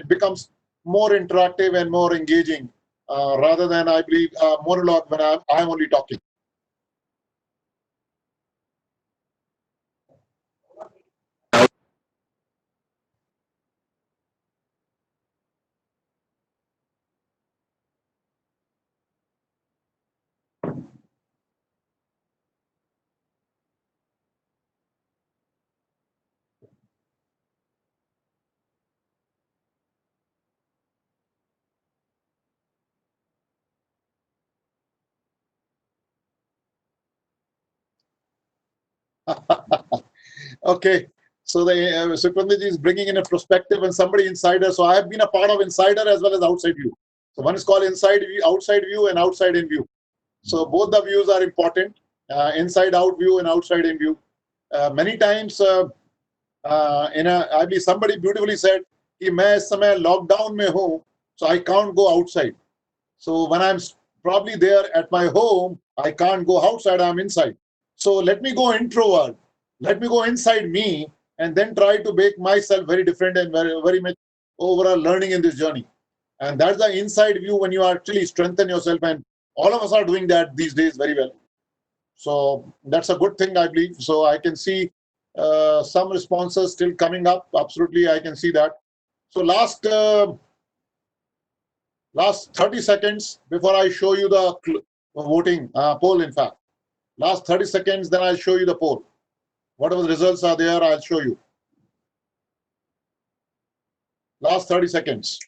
it becomes more interactive and more engaging rather than, I believe, monologue when I'm only talking. Okay, so the Sukhrandaji is bringing in a perspective and somebody insider. So I have been a part of insider as well as outside view. So one is called inside view, outside view, and outside in view. So both the views are important, inside out view and outside in view. Many times, I believe somebody beautifully said, कि मैं इस समय lockdown में हूँ, so I can't go outside. So when I'm probably there at my home, I can't go outside, I'm inside. So let me go introvert. Let me go inside me and then try to make myself very different and very much overall learning in this journey. And that's the inside view when you actually strengthen yourself. And all of us are doing that these days very well. So that's a good thing, I believe. So I can see some responses still coming up. Absolutely, I can see that. So last 30 seconds before I show you the voting poll, in fact. Last 30 seconds, then I'll show you the poll. Whatever the results are there, I'll show you. Last 30 seconds.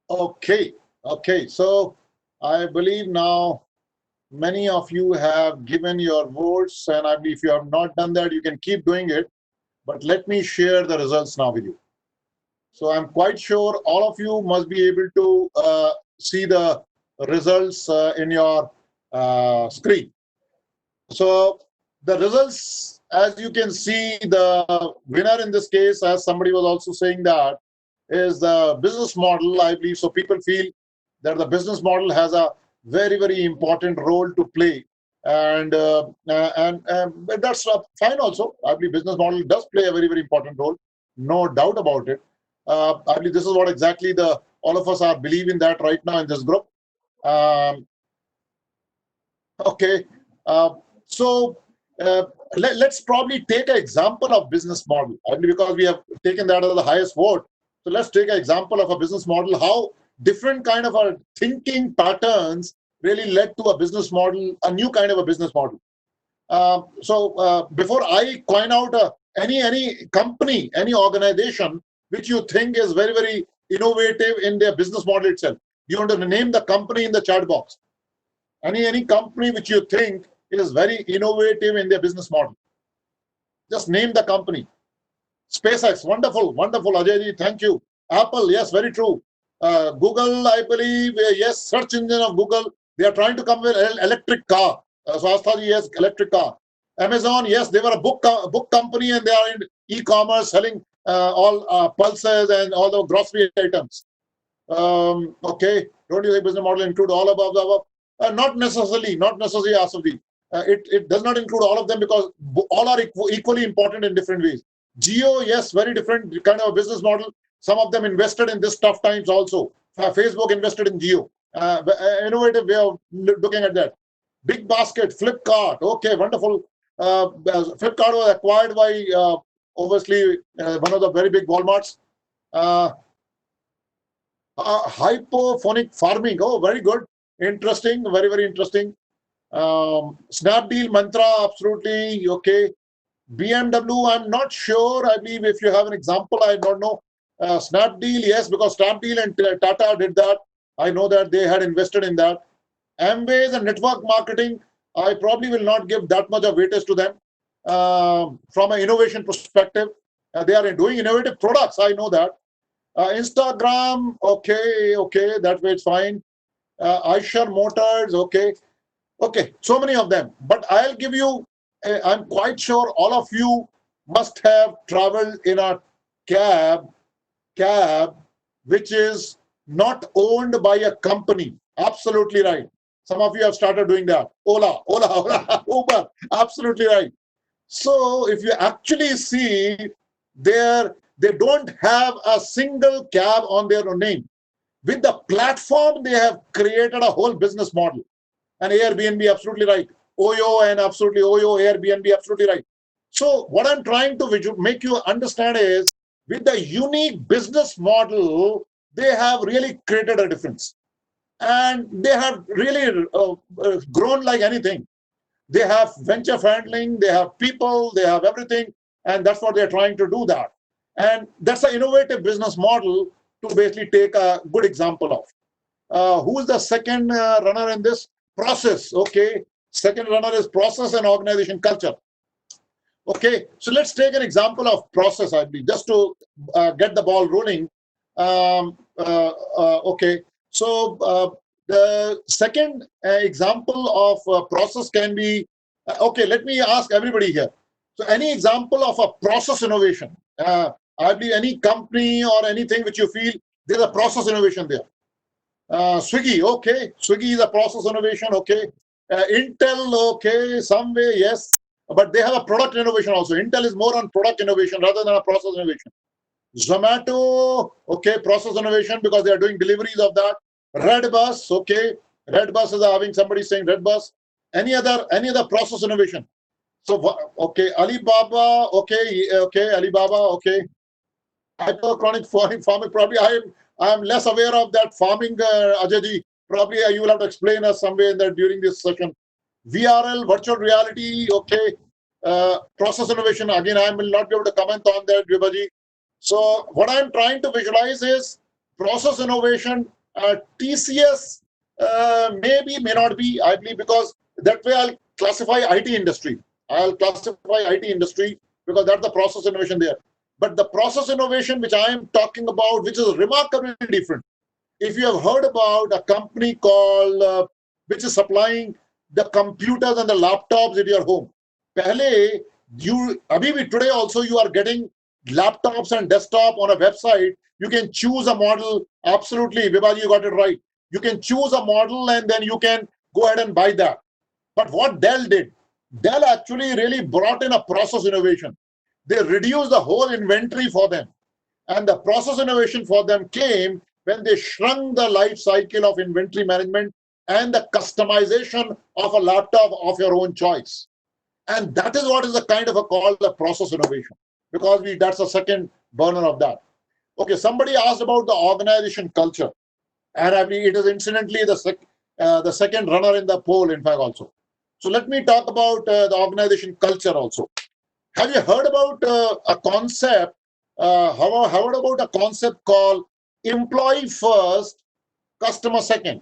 Okay, okay. So I believe now many of you have given your votes, and I believe if you have not done that, you can keep doing it. But let me share the results now with you. So I'm quite sure all of you must be able to see the results in your screen. So the results, as you can see, the winner in this case, as somebody was also saying that, is the business model, I believe. So people feel that the business model has a very, very important role to play. And that's fine also. I believe business model does play a very, very important role. No doubt about it. I believe this is what exactly all of us are believing that right now in this group. Okay. So let's probably take an example of business model. I mean, because we have taken that as the highest vote. So let's take an example of a business model, how different kind of our thinking patterns really led to a business model, a new kind of a business model. Before I coin out any company, any organization which you think is very, very innovative in their business model itself, you want to name the company in the chat box. Any company which you think is very innovative in their business model. Just name the company. SpaceX, wonderful, wonderful, Ajayji, thank you. Apple, yes, very true. Google, I believe, yes, search engine of Google, they are trying to come with an electric car. So Asthaji, yes, electric car. Amazon, yes, they were a book company and they are in e-commerce selling all pulses and all the grocery items. Okay, don't you think business model include all above the above? Not necessarily, Asafji. It does not include all of them because all are equally important in different ways. Geo, yes, very different kind of a business model. Some of them invested in this tough times also. Facebook invested in Geo. Innovative way of looking at that. Big Basket, Flipkart, okay, wonderful. Flipkart was acquired by obviously one of the very big Walmarts. Hypophonic farming, oh, very good. Interesting, very, very interesting. Snapdeal Mantra, absolutely okay. BMW, I'm not sure. I believe if you have an example, I don't know. Snapdeal, yes, because Snapdeal and Tata did that. I know that they had invested in that. Amways and network marketing, I probably will not give that much of weightage to them. From an innovation perspective, they are doing innovative products, I know that. Instagram, okay, that way it's fine. Eicher Motors, okay, so many of them. But I'll give you, I'm quite sure all of you must have traveled in a cab which is not owned by a company. Absolutely right. Some of you have started doing that. Ola, Uber. Absolutely right. So if you actually see there, they don't have a single cab on their own name. With the platform, they have created a whole business model. And Airbnb, absolutely right. Oyo and absolutely Oyo, Airbnb, absolutely right. So what I'm trying to make you understand is with the unique business model, they have really created a difference. And they have really grown like anything. They have venture funding, they have people, they have everything. And that's what they're trying to do that. And that's an innovative business model to basically take a good example of. Who is the second runner in this process? Okay, second runner is process and organization culture. Okay, so let's take an example of process, I believe, just to get the ball rolling. Okay, so the second example of process can be okay. Let me ask everybody here. So, any example of a process innovation? I believe any company or anything which you feel there's a process innovation there. Swiggy, okay. Swiggy is a process innovation, okay. Intel, okay, some way, yes. But they have a product innovation also. Intel is more on product innovation rather than a process innovation. Zomato, okay, process innovation because they are doing deliveries of that. Redbus, okay. Redbus is having somebody saying Redbus. Any other process innovation? So okay, Alibaba, okay, Alibaba, okay. Hydroponic farming, probably I'm less aware of that farming, Ajayji. Probably you will have to explain us somewhere in that during this session. VRL, virtual reality, okay. Process innovation, again, I will not be able to comment on that, Vibaji. So what I'm trying to visualize is process innovation. TCS maybe, may not be, I believe, because that way I'll classify IT industry. I'll classify IT industry because that's the process innovation there. But the process innovation which I am talking about, which is remarkably different. If you have heard about a company called, which is supplying the computers and the laptops in your home. Pehle, today also you are getting laptops and desktop on a website. You can choose a model. Absolutely, Vibhaji, you got it right. You can choose a model and then you can go ahead and buy that. But what Dell did, Dell actually really brought in a process innovation. They reduced the whole inventory for them. And the process innovation for them came when they shrunk the life cycle of inventory management and the customization of a laptop of your own choice. And that is what is the kind of a called the process innovation, because that's the second burner of that. Okay, somebody asked about the organization culture, and I mean it is incidentally the second runner in the poll, in fact, also. So let me talk about the organization culture also. Have you heard about a concept? How about a concept called employee first, customer second?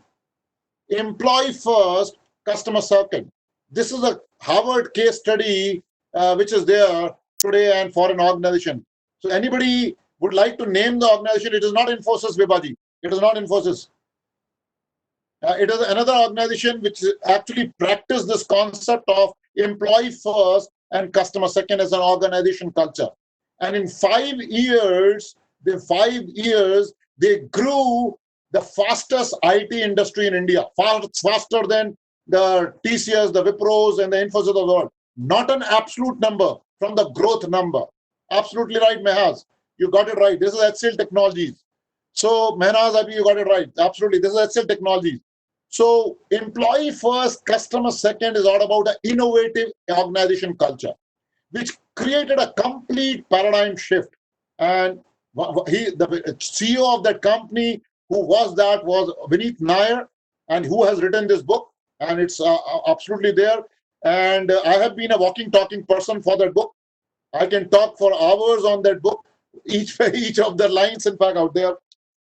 Employee first, customer second. This is a Harvard case study which is there today and for an organization. So anybody would like to name the organization? It is not Infosys, Vibaji. It is not Infosys. It is another organization which actually practice this concept of employee first and customer second as an organization culture. And in 5 years, they grew the fastest IT industry in India, faster than the TCS, the Wipros, and the Infosys of the world. Not an absolute number, from the growth number. Absolutely right, Mehaz. You got it right. This is HCL Technologies. So, Mehnaz, you got it right. Absolutely. This is HCL Technologies. So, employee first, customer second is all about an innovative organization culture, which created a complete paradigm shift. And the CEO of that company, who was Vineet Nair, and who has written this book, and it's absolutely there. And I have been a walking, talking person for that book. I can talk for hours on that book, each of the lines, in fact, out there.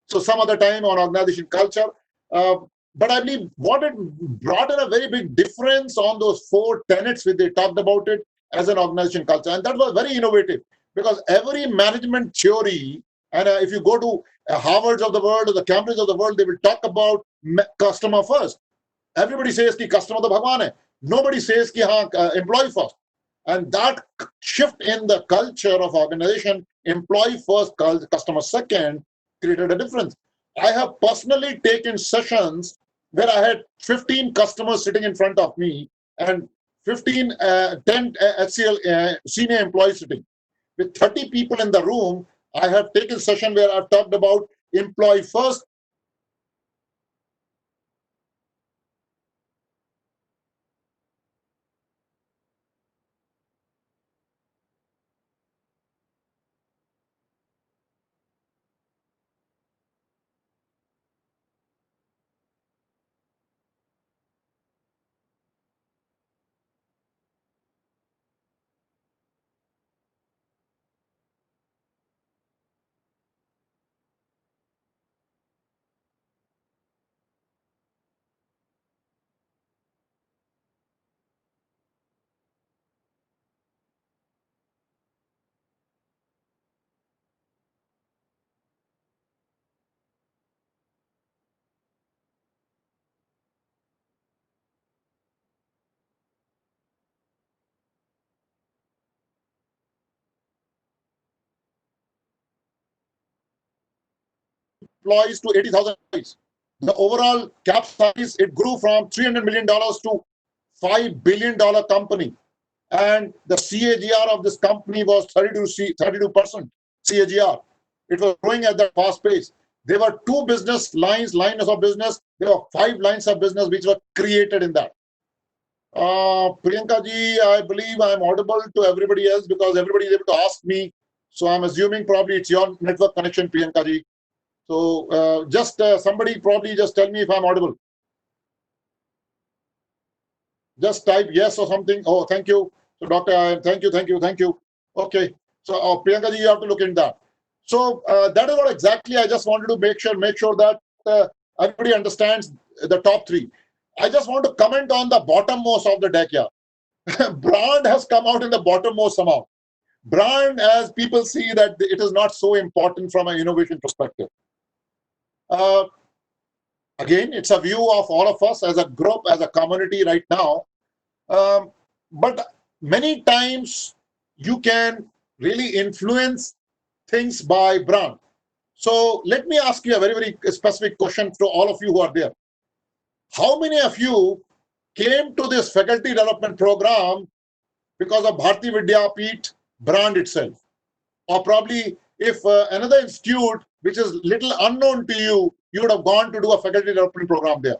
So some other time on organization culture. Uh, but I believe what it brought in a very big difference on those 4 tenets which they talked about it as an organization culture. And that was very innovative because every management theory And if you go to Harvards of the world or the Cambridge of the world, they will talk about customer first. Everybody says ki customer to bhagwan hai. Nobody says ki employee first. And that shift in the culture of organization, employee first, customer second, created a difference. I have personally taken sessions where I had 15 customers sitting in front of me and 10 HCL senior employees sitting. With 30 people in the room, I have taken session where I've talked about employee first. Employees to 80,000 employees. The overall cap size, it grew from $300 million to $5 billion company. And the CAGR of this company was 32% CAGR. It was growing at that fast pace. There were two lines of business. There were 5 lines of business which were created in that. Priyanka ji, I believe I'm audible to everybody else because everybody is able to ask me. So I'm assuming probably it's your network connection, Priyanka ji. So just somebody probably just tell me if I'm audible. Just type yes or something. Oh, thank you. So doctor, thank you. Okay. So Priyanka ji, you have to look into that. So that is what exactly I just wanted to make sure that everybody understands the top 3. I just want to comment on the bottommost of the deck here. Brand has come out in the bottommost somehow. Brand, as people see that it is not so important from an innovation perspective. Again, it's a view of all of us as a group, as a community right now. But many times you can really influence things by brand. So let me ask you a very, very specific question to all of you who are there. How many of you came to this faculty development program because of Bharati Vidyapeeth brand itself? Or probably if another institute which is little unknown to you, you would have gone to do a faculty development program there.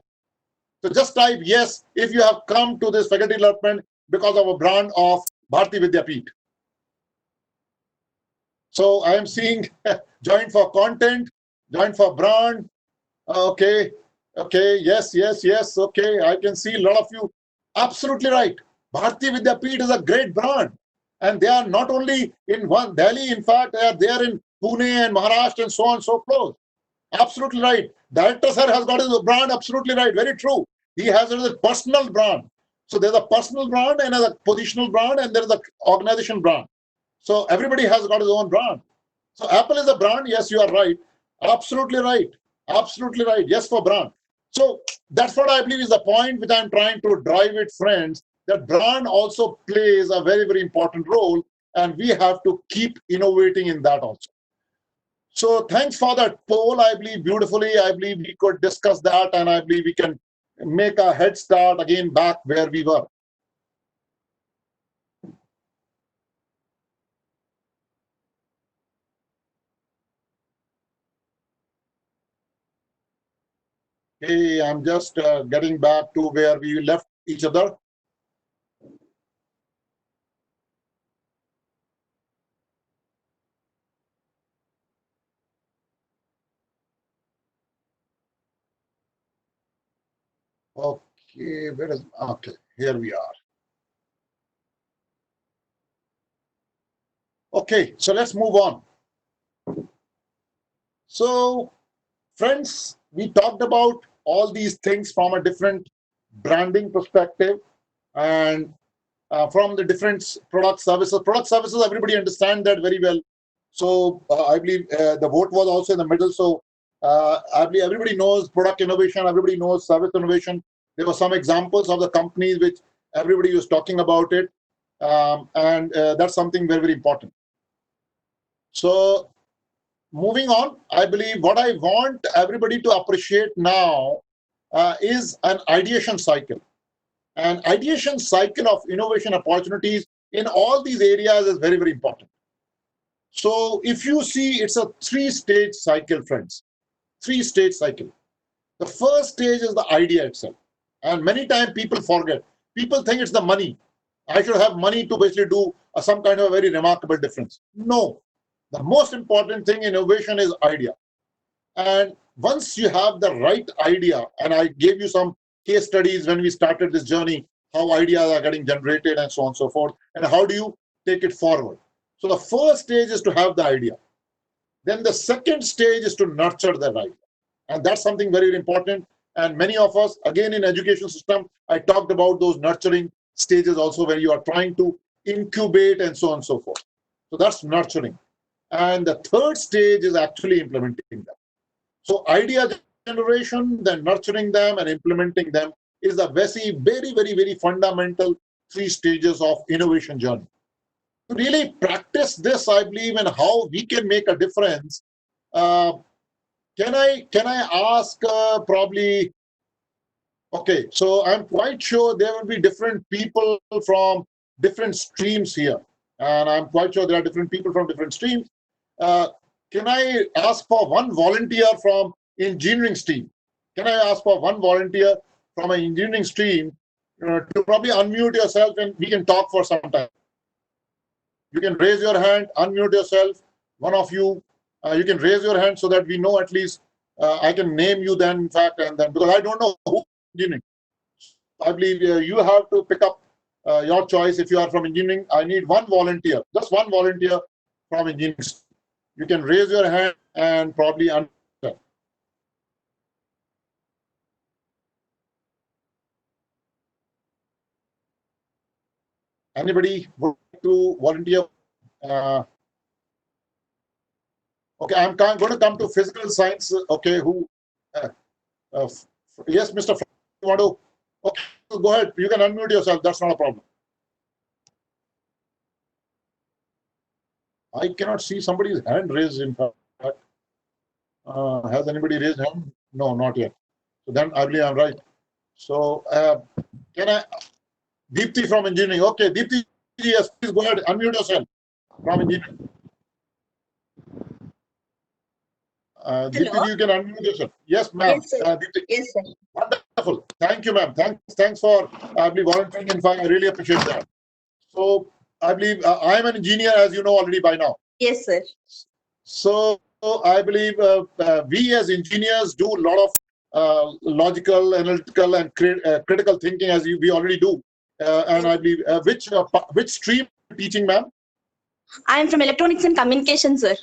So just type yes if you have come to this faculty development because of a brand of Bharati Vidyapeeth. So I am seeing join for content, join for brand. Okay, yes. Okay, I can see a lot of you. Absolutely right. Bharati Vidyapeeth is a great brand. And they are not only in one Delhi, in fact, they are there in Pune and Maharashtra and so on and so forth. Absolutely right. Director sir has got his brand, absolutely right. Very true. He has a personal brand. So there's a personal brand and a positional brand, and there is an organization brand. So everybody has got his own brand. So Apple is a brand. Yes, you are right. Absolutely right. Absolutely right. Yes, for brand. So that's what I believe is the point which I'm trying to drive it, friends, that brand also plays a very, very important role, and we have to keep innovating in that also. So thanks for that poll. I believe beautifully. I believe we could discuss that, and I believe we can make a head start again back where we were. Hey, I'm just getting back to where we left each other. Okay, where is, okay, here we are. Okay, so let's move on. So, friends, we talked about all these things from a different branding perspective and from the different product services. Product services, everybody understand that very well. So I believe the vote was also in the middle. So I believe everybody knows product innovation, everybody knows service innovation. There were some examples of the companies which everybody was talking about it. And that's something very, very important. So moving on, I believe what I want everybody to appreciate now is an ideation cycle. An ideation cycle of innovation opportunities in all these areas is very, very important. So if you see, it's a three-stage cycle, friends. Three-stage cycle. The first stage is the idea itself. And many times people forget. People think it's the money. I should have money to basically do some kind of a very remarkable difference. No. The most important thing in innovation is idea. And once you have the right idea, and I gave you some case studies when we started this journey, how ideas are getting generated and so on and so forth, and how do you take it forward. So the first stage is to have the idea. Then the second stage is to nurture that idea. And that's something very, very important. And many of us, again, in education system, I talked about those nurturing stages also, where you are trying to incubate and so on and so forth. So that's nurturing. And the third stage is actually implementing them. So idea generation, then nurturing them and implementing them is the very, very, very fundamental three stages of innovation journey. To really practice this, I believe, in how we can make a difference. Can I ask probably? Okay, so I'm quite sure there will be different people from different streams here, and I'm quite sure there are different people from different streams. Can I ask for one volunteer from engineering stream? Can I ask for one volunteer from an engineering stream to probably unmute yourself and we can talk for some time? You can raise your hand, unmute yourself. One of you, you can raise your hand so that we know at least. I can name you then, in fact, and then because I don't know who engineering. I believe you have to pick up your choice. If you are from engineering, I need one volunteer, just one volunteer from engineering. You can raise your hand and probably answer. Anybody would like to volunteer? Okay, I'm going to come to physical science. Okay, who? Yes, Mr. You want to? Okay, go ahead. You can unmute yourself. That's not a problem. I cannot see somebody's hand raised. In fact, has anybody raised hand? No, not yet. So then I believe I'm right. So can I? Deepthi from engineering. Okay, Deepthi, yes, please go ahead. Unmute yourself from engineering. Deepthi, you can unmute yourself. Yes, ma'am. Yes, sir. Yes, sir. Wonderful. Thank you, ma'am. Thanks for volunteering. In fact, I really appreciate that. So I believe I am an engineer, as you know already by now. Yes, sir. So I believe we as engineers do a lot of logical, analytical, and critical thinking, as we already do. And I believe which stream teaching, ma'am? I am from electronics and communication, sir.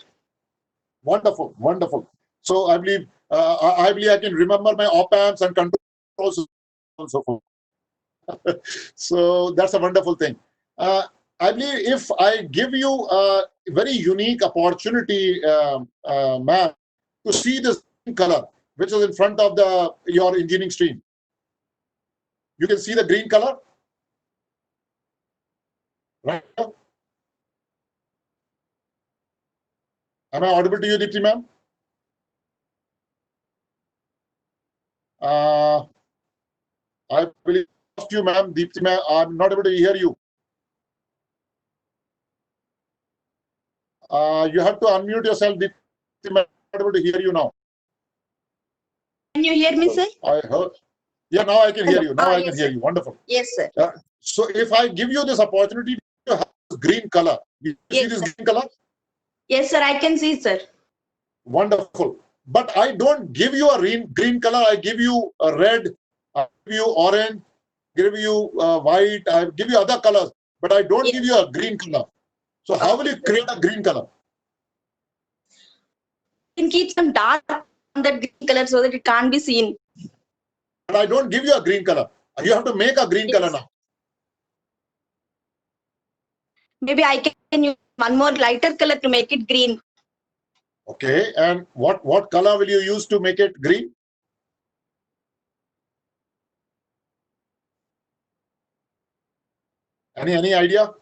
Wonderful, wonderful. So I believe I can remember my op amps and controls and so forth. So that's a wonderful thing. I believe if I give you a very unique opportunity, ma'am, to see this color, which is in front of your engineering stream. You can see the green color, right? Am I audible to you, Deepthi, ma'am? I believe you, ma'am. Deepthi, ma'am, I'm not able to hear you. You have to unmute yourself, Deepthi, ma'am. I'm not able to hear you now. Can you hear me, sir? I heard. Yeah, now I can hear you. Now I can hear you. Wonderful. Yes, sir. So if I give you this opportunity to have green color, you see this green color? Yes, sir. I can see, sir. Wonderful. But I don't give you a green color. I give you a red, I give you orange, give you white, I give you other colors, but I don't give you a green color. So how will you create a green color? You can keep some dark on that green color so that it can't be seen. But I don't give you a green color. You have to make a green color now. Maybe I can use one more lighter color to make it green. Okay, and what color will you use to make it green? Any idea?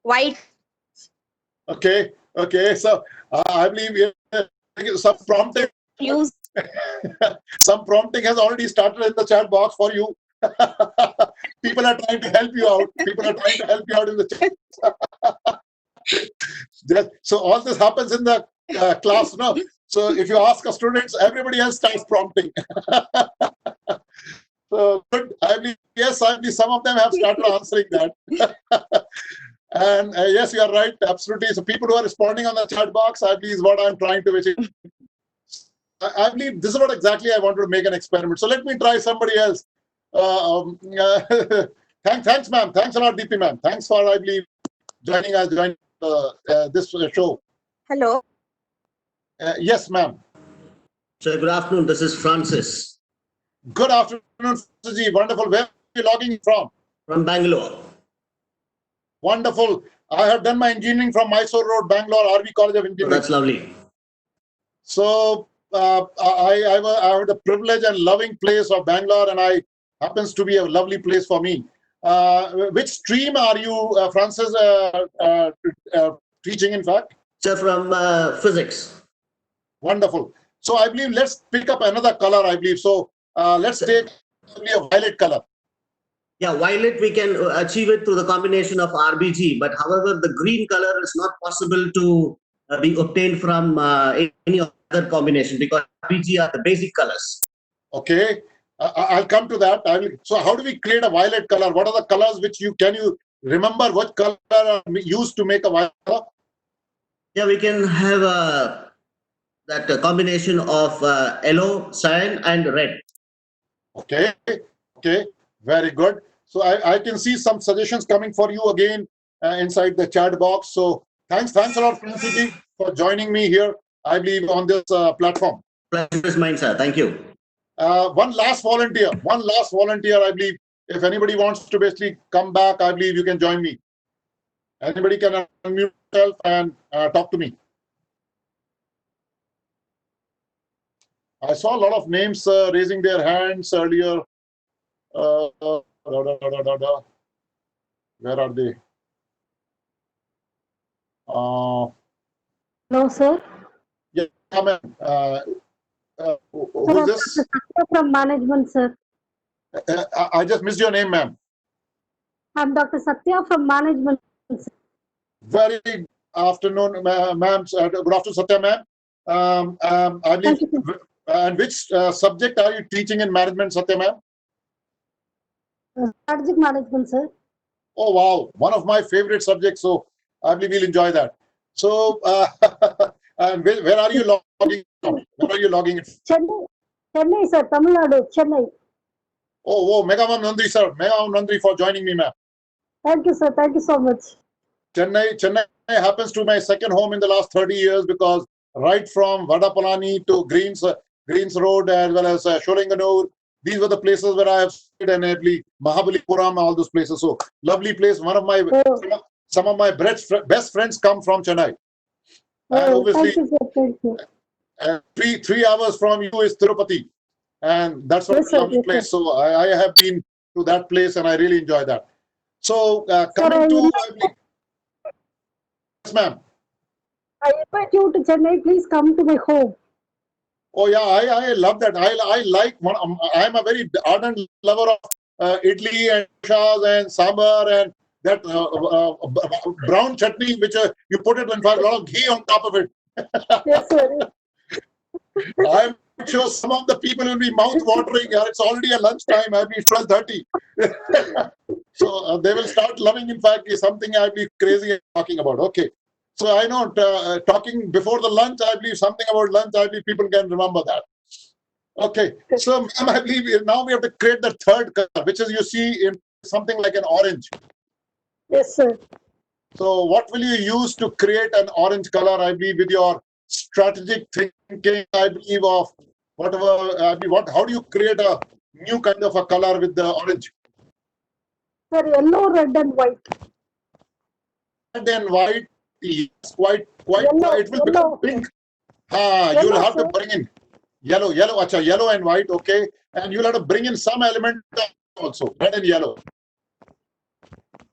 White. Okay, so I believe some prompting Use. some prompting has already started in the chat box for you. People are trying to help you out. People are trying to help you out in the chat. So all this happens in the class, no? So if you ask a students, everybody else starts prompting. So good. I believe yes, I believe some of them have started answering that. And yes, you are right, absolutely. So people who are responding on the chat box, I believe is what I'm trying to achieve. I believe this is what exactly I wanted to make an experiment. So let me try somebody else. Thanks, ma'am. Thanks a lot, DP, ma'am. Thanks for, I believe, joining this show. Hello. Yes, ma'am. So good afternoon. This is Francis Good afternoon, Suji. Wonderful. Where are you logging from? from Bangalore. Wonderful. I have done my engineering from Mysore Road, Bangalore, RV College of So Engineering. that's lovely. So I have the privilege and loving place of Bangalore, and I happens to be a lovely place for me. Which stream are you, Francis, teaching? In fact, So from physics. wonderful. So I believe let's pick up another color. I believe so. Let's take a violet color. Yeah, violet we can achieve it through the combination of RBG, but however, the green color is not possible to be obtained from any other combination because RBG are the basic colors. Okay, I'll come to that. So how do we create a violet color? What are the colors which you remember what color are used to make a violet color? Yeah, we can have that combination of yellow, cyan, and red. Okay, very good. So I can see some suggestions coming for you again inside the chat box. So thanks a lot, Francis, for joining me here, I believe, on this platform. Pleasure is mine, sir. Thank you. One last volunteer, I believe. If anybody wants to basically come back, I believe you can join me. Anybody can unmute yourself and talk to me. I saw a lot of names raising their hands earlier. Where are they? Hello, sir. Yeah, come in. Who's Sir, this? Satya from management, sir. I just missed your name, ma'am. I'm Dr. Satya from management. Very afternoon, ma'am. Good afternoon, Satya, ma'am. I believe. Thank you, sir. And which subject are you teaching in management, Satya, ma'am? Strategic management, sir. Oh, wow. One of my favorite subjects. So I believe we'll enjoy that. So, and where are you logging from? Where are you logging it? Chennai, sir. Tamil Nadu, Chennai. Oh, Megamam Nandri, sir. Megamam Nandri for joining me, ma'am. Thank you, sir. Thank you so much. Chennai happens to be my second home in the last 30 years because right from Vadapalani to Greens Road as well as Sholinganur, these were the places where I have stayed, and Mahabalipuram, all those places. So lovely place. Some of my best friends come from Chennai. And obviously, thank you, sir. Thank you. 3 hours from you is Tirupati, and that's a Yes, sir. lovely Yes, place. sir. So I have been to that place, and I really enjoy that. So Sir, coming to, yes, ma'am. I invite you to Chennai. Please come to my home. Oh yeah, I love that. I like. I'm a very ardent lover of idli and doshas and sambar and that brown chutney, which you put it in a lot of ghee on top of it. Yes, sir. I'm sure some of the people will be mouth watering. It's already a lunchtime. I'll be 12:30. So they will start loving. In fact, is something I'll be crazy talking about. Okay. So I know talking before the lunch, I believe something about lunch, I believe people can remember that. Okay. So ma'am, I believe now we have to create the third color, which is you see in something like an orange. Yes, sir. So what will you use to create an orange color, I believe, with your strategic thinking, I believe, of whatever, how do you create a new kind of a color with the orange? Sir, yellow, red, and white. Red and white, yes, quite, Yellow, it will become pink. You'll Yellow, have to sir. bring in yellow, yellow and white, okay. And you'll have to bring in some element also, red and yellow.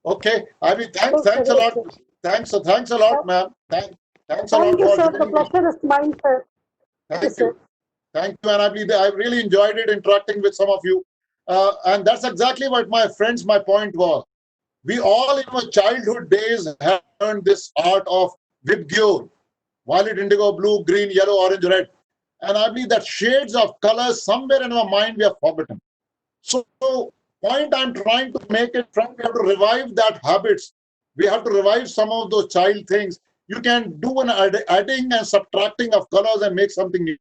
Okay. I mean, thanks a lot. Thanks a lot, ma'am. Thanks a lot Thank you, for sir. The joining me. pleasure is mine, sir. Thank you, Thank sir. you. Thank you. And I believe that I really enjoyed it interacting with some of you. And that's exactly what my point was. We all in our childhood days have learned this art of Vibgyor, violet, indigo, blue, green, yellow, orange, red. And I believe that shades of colors somewhere in our mind we have forgotten. So, point I'm trying to make it, friend, we have to revive that habits. We have to revive some of those child things. You can do an adding and subtracting of colors and make something new.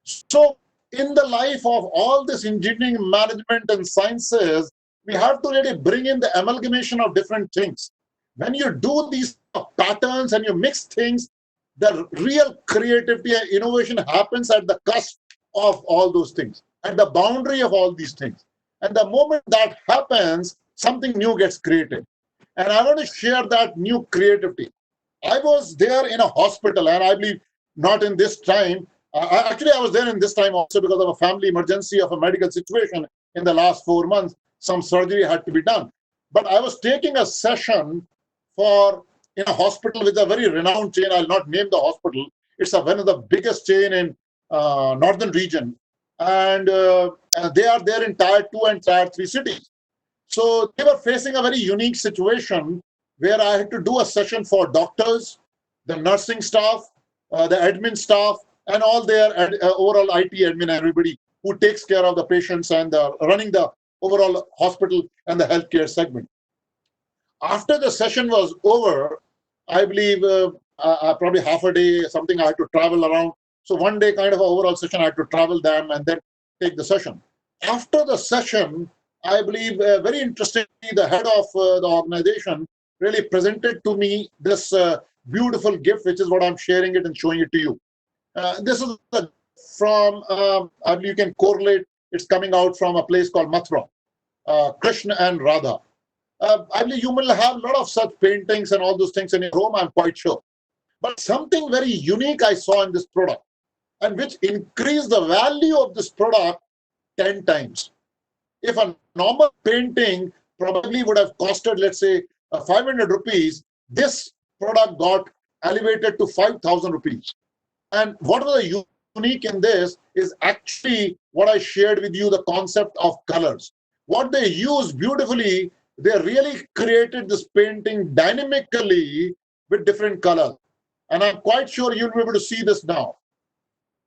So, in the life of all this engineering, management, and sciences, we have to really bring in the amalgamation of different things. When you do these patterns and you mix things, the real creativity and innovation happens at the cusp of all those things, at the boundary of all these things. And the moment that happens, something new gets created. And I want to share that new creativity. I was there in a hospital, and I believe not in this time. Actually, I was there in this time also because of a family emergency of a medical situation in the last 4 months. Some surgery had to be done. But I was taking a session for in a hospital with a very renowned chain. I'll not name the hospital. It's one of the biggest chain in northern region, and they are there in tier 2 and tier 3 cities. So they were facing a very unique situation where I had to do a session for doctors, the nursing staff, the admin staff, and all their overall IT admin, everybody who takes care of the patients and running the overall hospital and the healthcare segment. After the session was over, I believe probably half a day, something I had to travel around. So one day kind of overall session, I had to travel them and then take the session. After the session, I believe very interestingly, the head of the organization really presented to me this beautiful gift, which is what I'm sharing it and showing it to you. This is from, I believe you can correlate, it's coming out from a place called Mathura, Krishna and Radha. I believe you will have a lot of such paintings and all those things in your home, I'm quite sure. But something very unique I saw in this product, and which increased the value of this product 10 times. If a normal painting probably would have costed, let's say, 500 rupees, this product got elevated to 5,000 rupees. And what was unique in this is actually what I shared with you, the concept of colors. What they used beautifully, they really created this painting dynamically with different colors. And I'm quite sure you'll be able to see this now.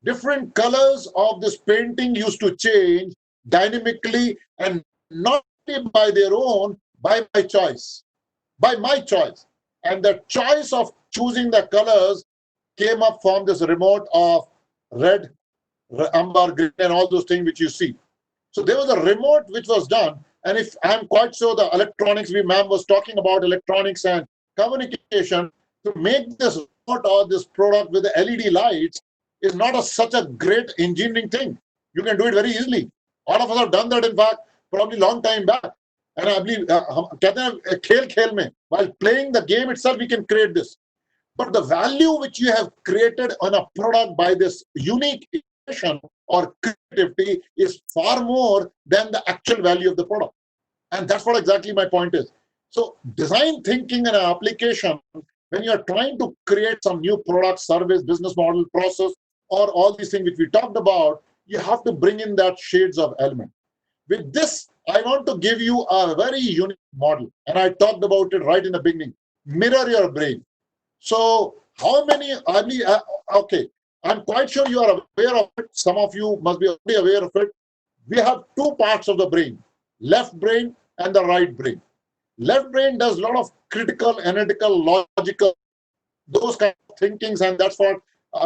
Different colors of this painting used to change dynamically, and not by their own, by my choice. By my choice. And the choice of choosing the colors came up from this remote of red, amber, green, and all those things which you see. So there was a remote which was done. And if I'm quite sure the electronics, ma'am was talking about electronics and communication, to make this remote or this product with the LED lights is not such a great engineering thing. You can do it very easily. All of us have done that, in fact, probably long time back. And I believe, while playing the game itself, we can create this. But the value which you have created on a product by this unique innovation or creativity is far more than the actual value of the product. And that's what exactly my point is. So design thinking and application, when you're trying to create some new product, service, business model, process, or all these things which we talked about, you have to bring in that shades of element. With this, I want to give you a very unique model. And I talked about it right in the beginning. Mirror your brain. So how many are we, okay, I'm quite sure you are aware of it. Some of you must be already aware of it. We have two parts of the brain, left brain and the right brain. Left brain does a lot of critical, analytical, logical, those kind of thinkings, and that's what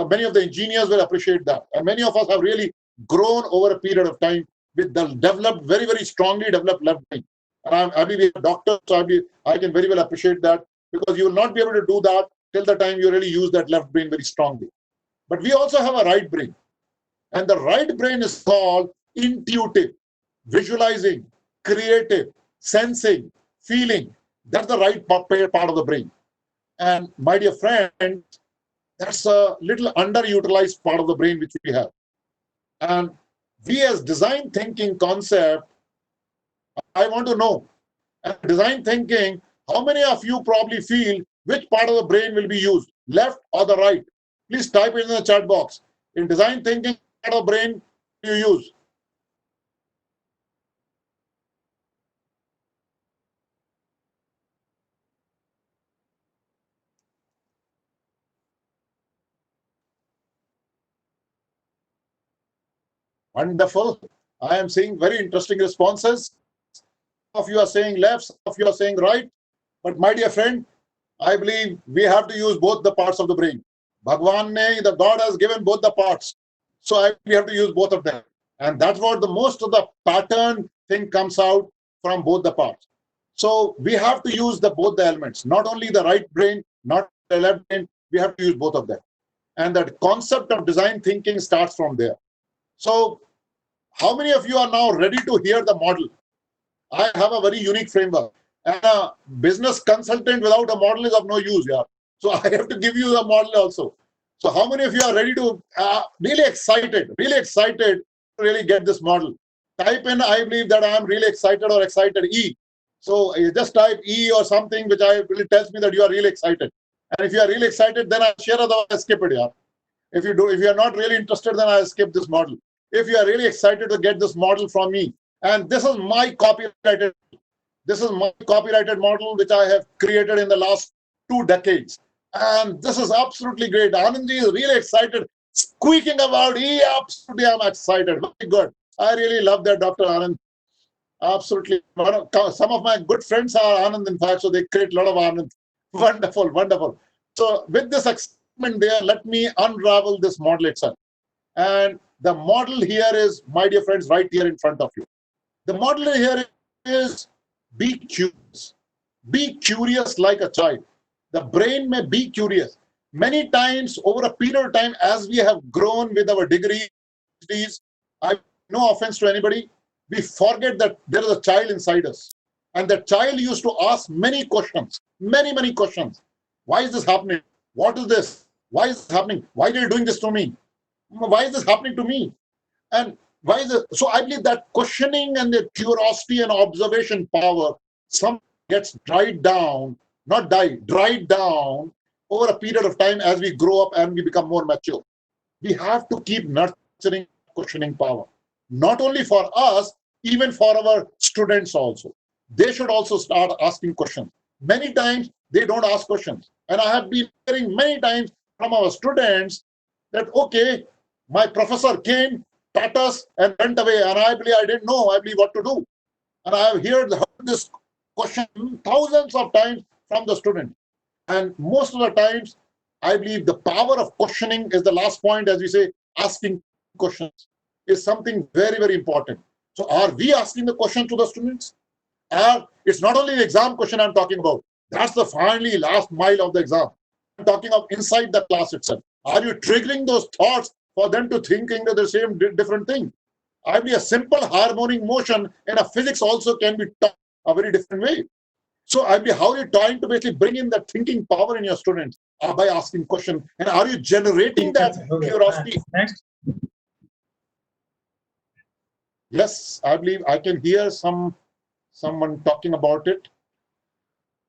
many of the engineers will appreciate that. And many of us have really grown over a period of time with the developed, very, very strongly developed left brain. And I believe a doctor, so I can very well appreciate that, because you will not be able to do that till the time you really use that left brain very strongly. But we also have a right brain. And the right brain is called intuitive, visualizing, creative, sensing, feeling. That's the right part of the brain. And my dear friend, That's a little underutilized part of the brain which we have. And we as design thinking concept, I want to know, and design thinking, how many of you probably feel which part of the brain will be used, left or the right? Please type it in the chat box. In design thinking, what part of the brain do you use? Wonderful. I am seeing very interesting responses. Some of you are saying left, some of you are saying right. But my dear friend, I believe we have to use both the parts of the brain. Bhagwan ne, the God has given both the parts. So we have to use both of them. And that's what the most of the pattern thing comes out from both the parts. So we have to use both the elements, not only the right brain, not the left brain, we have to use both of them. And that concept of design thinking starts from there. So how many of you are now ready to hear the model? I have a very unique framework. And a business consultant without a model is of no use, yeah. So I have to give you the model also. So how many of you are ready to, really excited to really get this model? Type in, I believe that I am really excited or excited, E. So you just type E or something which really tells me that you are really excited. And if you are really excited, then I'll share, otherwise I'll skip it, yeah. If you are not really interested, then I'll skip this model. If you are really excited to get this model from me, and this is my copyrighted model which I have created in the last 2 decades. And this is absolutely great. Anandji is really excited, squeaking about, absolutely, I'm excited. Very good. I really love that, Dr. Anand. Absolutely. Some of my good friends are Anand, in fact, so they create a lot of Anand. Wonderful, wonderful. So with this excitement there, let me unravel this model itself. And the model here is, my dear friends, right here in front of you. The model here is be curious. Be curious like a child. The brain may be curious. Many times over a period of time, as we have grown with our degrees, no offense to anybody, we forget that there is a child inside us. And that child used to ask many questions, many questions. Why is this happening? What is this? Why is this happening? Why are you doing this to me? Why is this happening to me? And why is it? So I believe that questioning and the curiosity and observation power, some gets dried down over a period of time as we grow up and we become more mature. We have to keep nurturing questioning power, not only for us, even for our students also. They should also start asking questions. Many times they don't ask questions. And I have been hearing many times from our students that, okay, my professor came, taught us, and went away, and I didn't know, what to do. And I have heard this question thousands of times from the student. And most of the times, I believe the power of questioning is the last point, as we say, asking questions is something very important. So are we asking the question to the students? It's not only the exam question I'm talking about. That's the finally last mile of the exam. I'm talking of inside the class itself. Are you triggering those thoughts for them to thinking that the same different thing? I believe a simple harmonic motion in a physics also can be taught a very different way. So I believe, how are you trying to basically bring in that thinking power in your students by asking questions? And are you generating that curiosity? Next. Yes, I believe I can hear someone talking about it.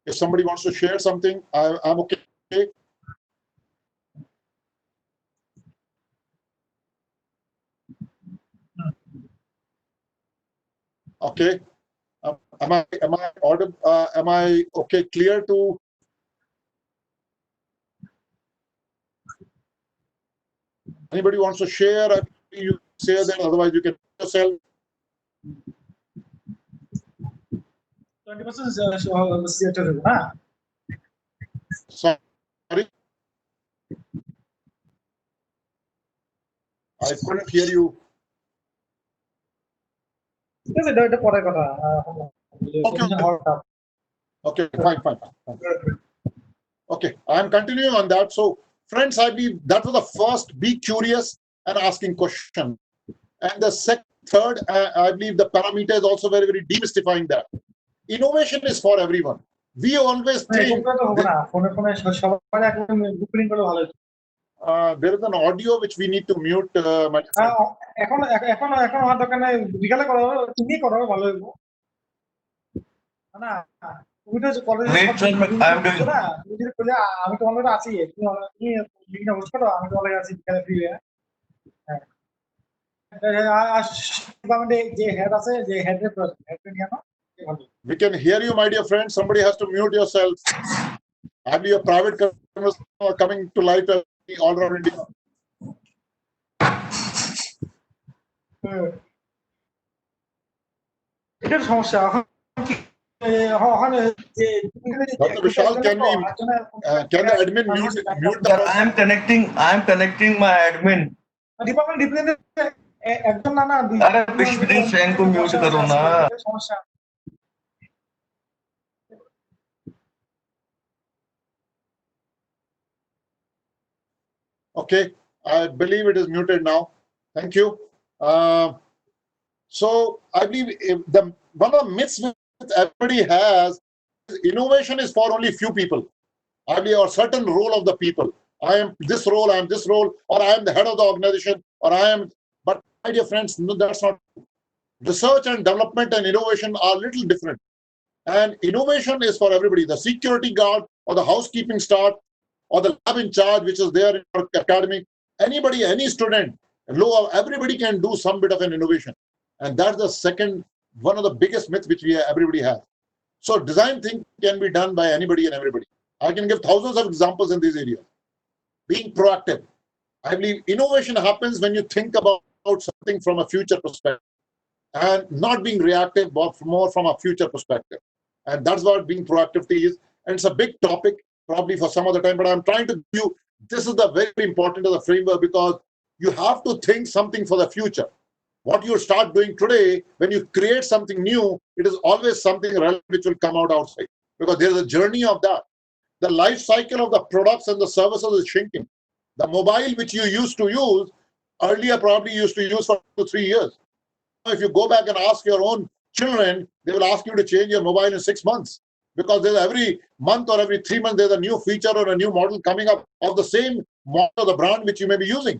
If somebody wants to share something, I'm okay. Okay. Am I audible? Am I okay? Clear to? Anybody wants to share? You say that. Otherwise, you can yourself. 20% Sorry, I couldn't hear you. Okay, fine. Okay, I'm continuing on that. So, friends, I believe that was the first, be curious and asking questions. And the third, I believe the parameter is also very demystifying that. Innovation is for everyone. We always think. There is an audio which we need to mute. My friend. এখন এখন এখন আমার দোকানে বিকালে করো, তুমি করো ভালো হইব না। তুমি তো কলেজে Wait, sir, I am doing. না, তুমি যদি বলে আমি তোমার লগে আছি, তুমি লিঙ্কটা পোস্ট করো, আমি তোমার লগে আছি বিকালে ফ্রি হয়ে। ডিপার্টমেন্টে যে হেড আছে, যে হেডের হেডকে নিয়ে নাও, ভালো। We can hear you, my dear friend. Somebody has to mute yourself. Have your private customers are coming to light all around India. এটার সমস্যা এখন যে Dr. Vishal, can the admin mute the Sir, I am connecting my admin. Department একজন না না अरे विश्वदीप सेन को mute करो ना। সমস্যা। Okay, I believe it is muted now. Thank you. So I believe one of the myths that everybody has is innovation is for only few people. I believe a certain role of the people. I am this role, I am this role, or I am the head of the organization, or I am. But my dear friends, no, that's not true. Research and development and innovation are a little different. And innovation is for everybody. The security guard or the housekeeping staff or the lab in charge, which is there in our academy, anybody, any student, everybody can do some bit of an innovation. And that's the second, one of the biggest myths which everybody has. So design thinking can be done by anybody and everybody. I can give thousands of examples in these areas. Being proactive. I believe innovation happens when you think about something from a future perspective and not being reactive, but more from a future perspective. And that's what being proactive is. And it's a big topic, probably for some other time, but I'm trying to give you, this is the very important of the framework because you have to think something for the future. What you start doing today, when you create something new, it is always something relevant which will come out outside because there's a journey of that. The life cycle of the products and the services is shrinking. The mobile which you used to use, earlier probably used to use for 2 to 3 years. If you go back and ask your own children, they will ask you to change your mobile in 6 months because there's every month or every 3 months, there's a new feature or a new model coming up of the same model or the brand which you may be using.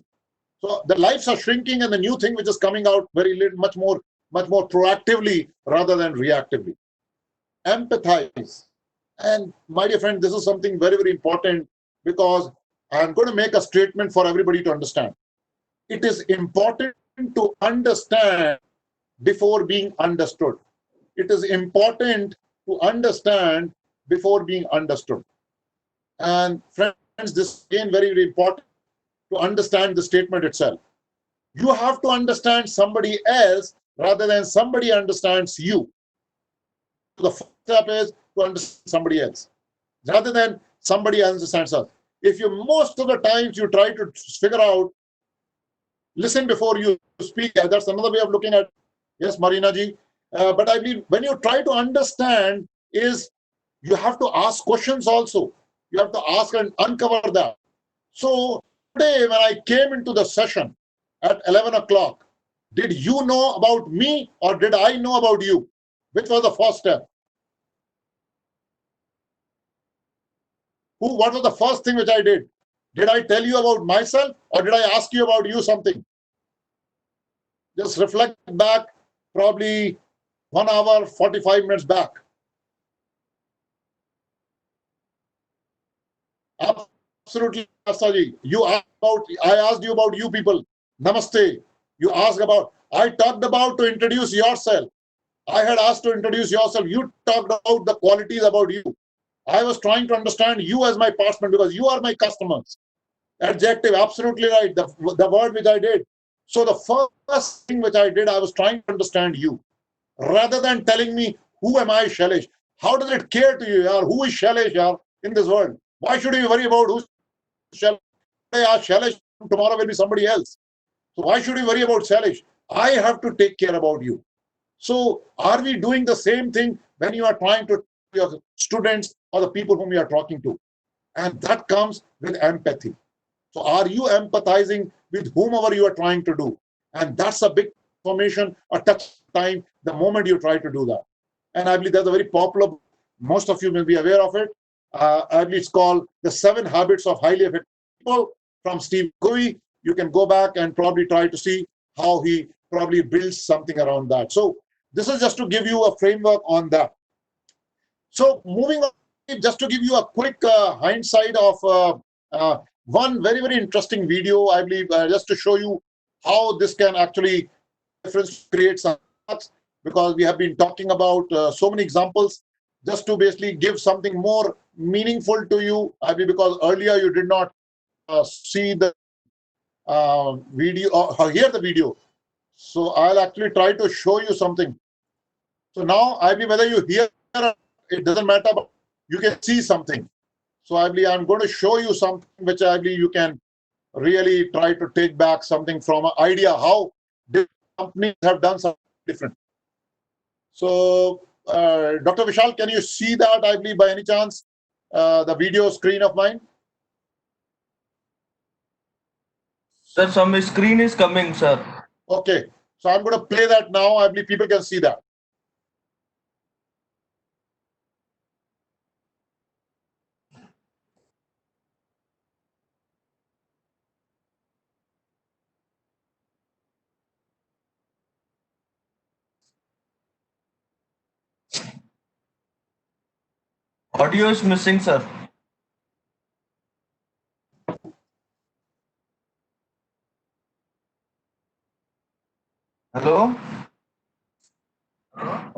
So the lives are shrinking and the new thing which is coming out very little, much more proactively rather than reactively. Empathize. And my dear friend, this is something very, very important because I'm going to make a statement for everybody to understand. It is important to understand before being understood. It is important to understand before being understood. And friends, this is again very, very important to understand the statement itself. You have to understand somebody else rather than somebody understands you. The first step is to understand somebody else rather than somebody understands us. If you most of the times you try to figure out, listen before you speak, that's another way of looking at. Yes, Marina ji. But I mean, when you try to understand, is you have to ask questions also. You have to ask and uncover that. So today, when I came into the session at 11 o'clock, did you know about me or did I know about you? Which was the first step? What was the first thing which I did? Did I tell you about myself or did I ask you about you something? Just reflect back, probably 1 hour, 45 minutes back. Absolutely, Asaji. I asked you about you people. Namaste. You asked about, I talked about to introduce yourself. I had asked to introduce yourself. You talked about the qualities about you. I was trying to understand you as my participant because you are my customers. Adjective, absolutely right. The word which I did. So the first thing which I did, I was trying to understand you. Rather than telling me, who am I, Shailesh? How does it care to you, yaar? Who is Shailesh, yaar, in this world? Why should you worry about who's Shailesh? Shailesh, tomorrow will be somebody else. So why should you worry about Shailesh? I have to take care about you. So are we doing the same thing when you are trying to your students or the people whom you are talking to? And that comes with empathy. So are you empathizing with whomever you are trying to do? And that's a big information, a touch time, the moment you try to do that. And I believe that's a very popular, most of you may be aware of it. I believe it's called the 7 Habits of Highly Effective People. from Steve Covey. You can go back and probably try to see how he probably builds something around that. So this is just to give you a framework on that. So moving on, just to give you a quick hindsight of one very, very interesting video, I believe, just to show you how this can actually create some, because we have been talking about so many examples, just to basically give something more meaningful to you. I mean, because earlier you did not see the video or hear the video. So I'll actually try to show you something. So now, I mean, whether you hear it doesn't matter, but you can see something. So I believe I'm going to show you something which I believe you can really try to take back something from an idea how different companies have done something different. So, Dr. Vishal, can you see that, I believe, by any chance, the video screen of mine? Sir, some screen is coming, sir. Okay, so I'm going to play that now. I believe people can see that. Audio is missing, sir. Hello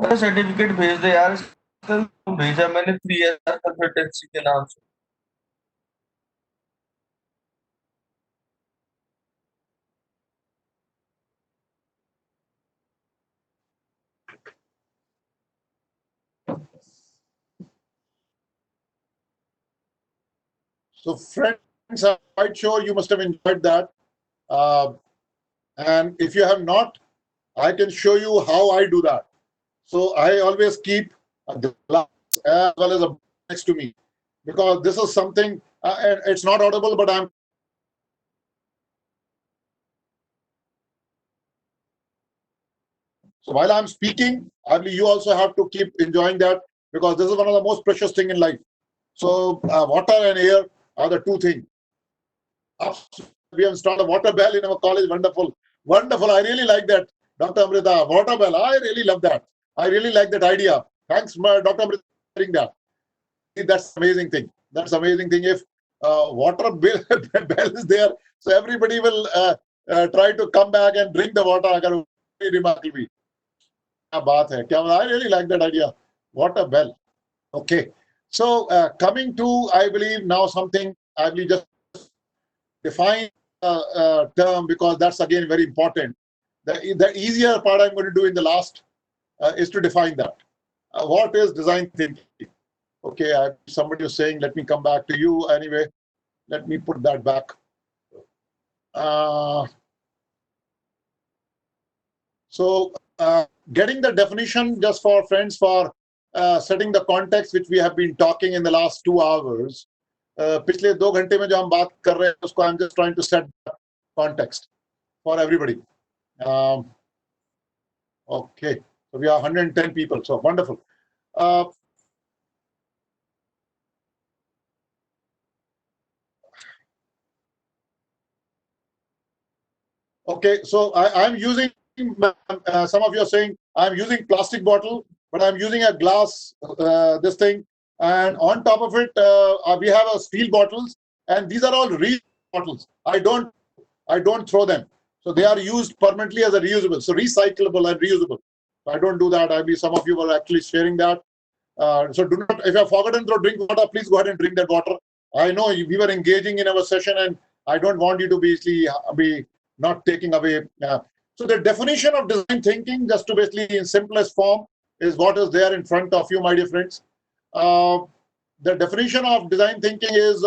अरे certificate भेज दे यार इसका भेजा मैंने 3 consultancy के नाम से So friends, I'm quite sure you must have enjoyed that. And if you have not, I can show you how I do that. So I always keep a glass as well as a book next to me, because this is something, and it's not audible, but I'm. So while I'm speaking, I believe you also have to keep enjoying that, because this is one of the most precious things in life. So water and air are the two things. We have installed a water bell in our college. Wonderful. Wonderful. I really like that, Dr. Amrita. Water bell. I really love that. I really like that idea. Thanks, Dr. Amrita, for sharing that. That's amazing thing. That's amazing thing. If water bell is there, so everybody will try to come back and drink the water. Very remarkable. I really like that idea. Water bell. Okay. So coming to, I believe now something I believe just define term, because that's again very important. The easier part I'm going to do in the last is to define that. What is design thinking? Okay, somebody was saying, let me come back to you anyway. Let me put that back. So getting the definition, just for friends, for setting the context which we have been talking in the last 2 hours. पिछले 2 घंटे में जो हम बात कर रहे हैं उसको I'm just trying to set the context for everybody. Okay, so we are 110 people, so wonderful. Okay, so I'm using, some of you are saying I'm using plastic bottle, but I'm using a glass, this thing, and on top of it, we have a steel bottles, and these are all reusable bottles. I don't throw them. So they are used permanently as a reusable, so recyclable and reusable. So I don't do that. I mean, some of you were actually sharing that. So do not, if you have forgotten to drink water, please go ahead and drink that water. I know we were engaging in our session, and I don't want you to basically be not taking away. So the definition of design thinking, just to basically in simplest form, is what is there in front of you, my dear friends. The definition of design thinking is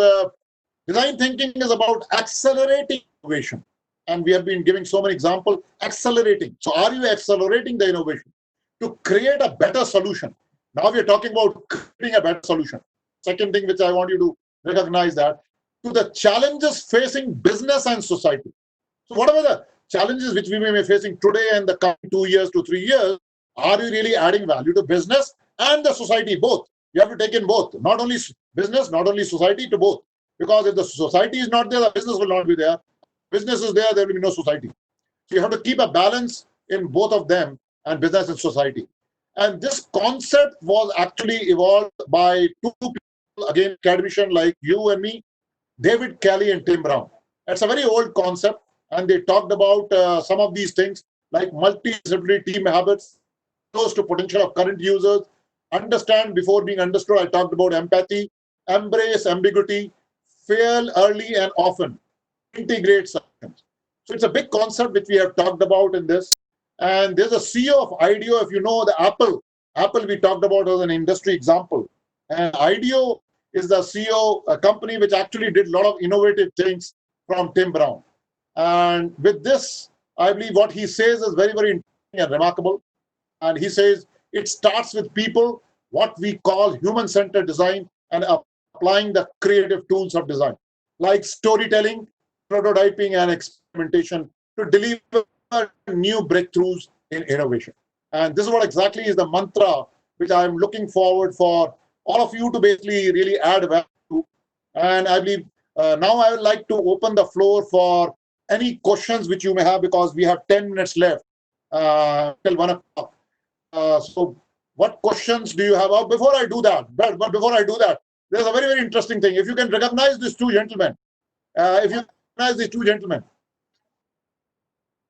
about accelerating innovation. And we have been giving so many examples, accelerating. So are you accelerating the innovation to create a better solution? Now we are talking about creating a better solution. Second thing which I want you to recognize, that to the challenges facing business and society. So whatever the challenges which we may be facing today and the coming 2 years to 3 years, are you really adding value to business and the society, both? You have to take in both, not only business, not only society, to both. Because if the society is not there, the business will not be there. Business is there, there will be no society. So you have to keep a balance in both of them, and business and society. And this concept was actually evolved by two people, again, academicians like you and me, David Kelly and Tim Brown. It's a very old concept, and they talked about some of these things like multidisciplinary team habits, close to potential of current users, understand before being understood. I talked about empathy, embrace ambiguity, fail early and often, integrate solutions. So it's a big concept which we have talked about in this. And there's a CEO of IDEO, if you know the Apple we talked about as an industry example. And IDEO is the CEO, a company which actually did a lot of innovative things from Tim Brown. And with this, I believe what he says is very, very interesting and remarkable. And he says it starts with people, what we call human-centered design, and applying the creative tools of design, like storytelling, prototyping, and experimentation to deliver new breakthroughs in innovation. And this is what exactly is the mantra which I'm looking forward for all of you to basically really add value to. And I believe now I would like to open the floor for any questions which you may have, because we have 10 minutes left till 1 o'clock. So what questions do you have? Before I do that, but before I do that, there's a very, very interesting thing. If you can recognize these two gentlemen,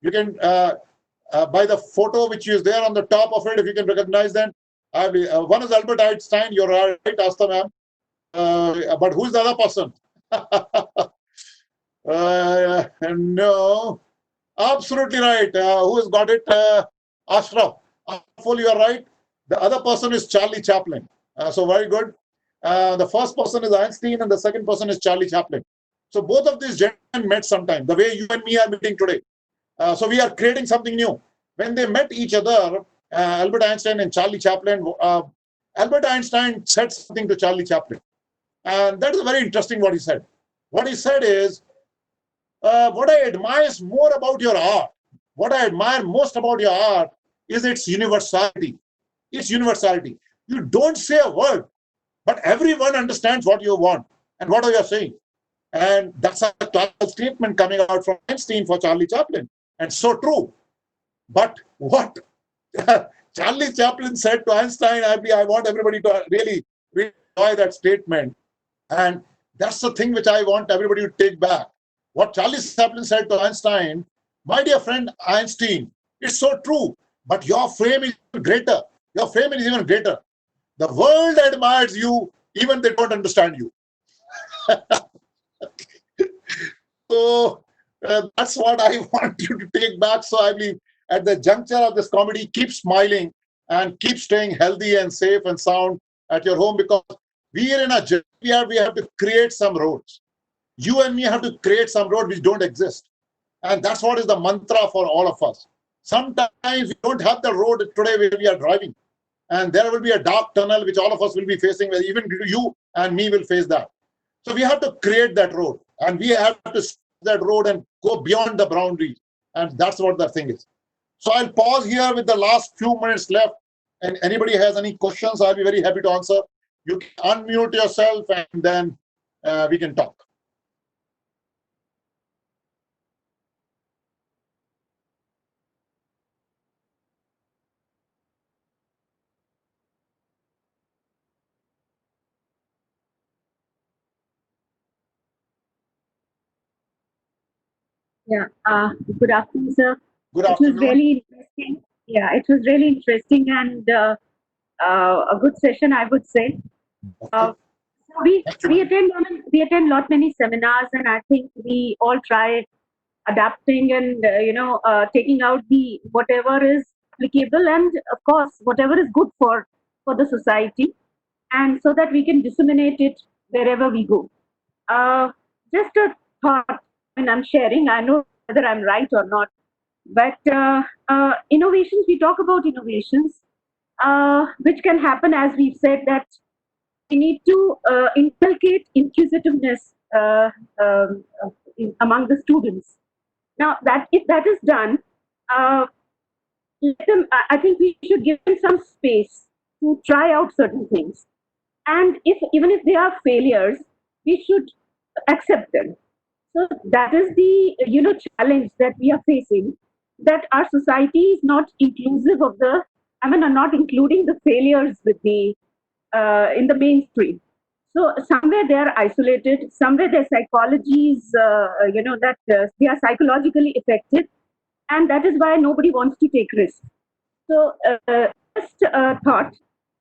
you can, by the photo which is there on the top of it, if you can recognize them. One is Albert Einstein, you're right, Asta ma'am. But who's the other person? No, absolutely right. Who has got it? Ashraf. Ashraf, you are right. The other person is Charlie Chaplin. So very good. The first person is Einstein, and the second person is Charlie Chaplin. So both of these gentlemen met sometime, the way you and me are meeting today. So we are creating something new. When they met each other, Albert Einstein and Charlie Chaplin, Albert Einstein said something to Charlie Chaplin. And that is very interesting what he said. What he said is, what I admire more about your art, what I admire most about your art is its universality. Its universality. You don't say a word, but everyone understands what you want and what you are saying. And that's a classical statement coming out from Einstein for Charlie Chaplin. And so true. But what Charlie Chaplin said to Einstein, I want everybody to really, really enjoy that statement. And that's the thing which I want everybody to take back. What Charlie Chaplin said to Einstein, my dear friend Einstein, it's so true, but your fame is greater. Your fame is even greater. The world admires you, even they don't understand you. So that's what I want you to take back. So I believe at the juncture of this comedy, keep smiling and keep staying healthy and safe and sound at your home, because we are in a journey. We have to create some roads. You and me have to create some roads which don't exist. And that's what is the mantra for all of us. Sometimes we don't have the road today where we are driving. And there will be a dark tunnel which all of us will be facing, where even you and me will face that. So we have to create that road. And we have to stop that road and go beyond the boundaries. And that's what the thing is. So I'll pause here with the last few minutes left. And anybody has any questions, I'll be very happy to answer. You can unmute yourself and then we can talk. Yeah. Good afternoon, sir. Good It was afternoon. really interesting. Yeah, it was really interesting and a good session, I would say. Okay. We Thank you. we attend lot many seminars, and I think we all try adapting and taking out the whatever is applicable, and of course whatever is good for the society, and so that we can disseminate it wherever we go. Just a thought, and I'm sharing. I know whether I'm right or not, but innovations. We talk about innovations, which can happen, as we've said, that we need to inculcate inquisitiveness among the students. Now, that if that is done, let them. I think we should give them some space to try out certain things, and if even if they are failures, we should accepted. So that is the challenge that we are facing. That our society is not inclusive of the, I mean, are not including the failures with the in the mainstream. So somewhere they are isolated. Somewhere their psychology is, that they are psychologically affected, and that is why nobody wants to take risks. So just a thought.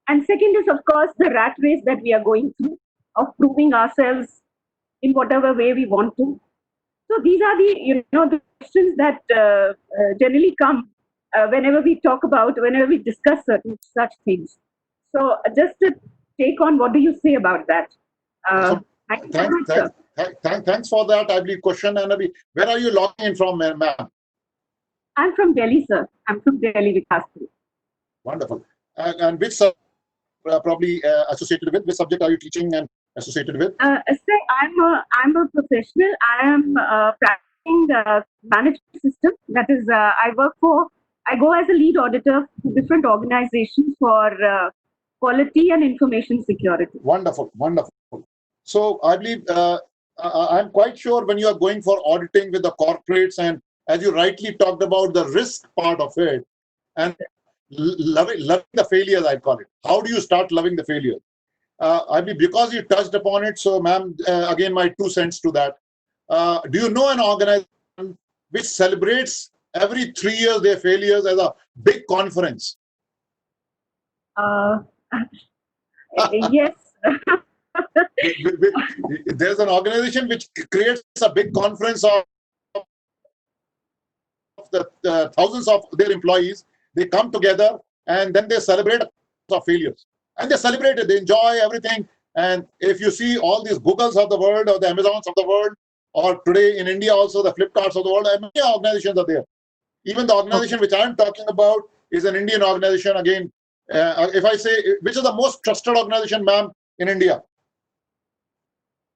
And second is, of course, the rat race that we are going through of proving ourselves in whatever way we want to. So these are the the questions that generally come whenever we discuss certain such things. So just to take on, what do you say about that? So Thank you so much, sir. thanks for that, I believe, question. And where are you logging in from, ma'am? I'm from Delhi, sir. I'm from Delhi, Vikas. Wonderful. And which probably associated with? Which subject are you teaching and associated with? Sir, I'm a professional. I am practicing management system. That is, I go as a lead auditor to different organizations for quality and information security. Wonderful, wonderful. So I believe I'm quite sure when you are going for auditing with the corporates, and as you rightly talked about the risk part of it, and loving the failures, I call it. How do you start loving the failure? I mean, because you touched upon it, so ma'am, again, my 2 cents to that. Do you know an organization which celebrates every 3 years their failures as a big conference? Yes. There's an organization which creates a big conference of the thousands of their employees. They come together and then they celebrate of failures. And they celebrate it, they enjoy everything. And if you see all these Googles of the world or the Amazons of the world, or today in India also the Flipkarts of the world, many organizations are there. Even the organization which I'm talking about is an Indian organization. Again, if I say, which is the most trusted organization, ma'am, in India?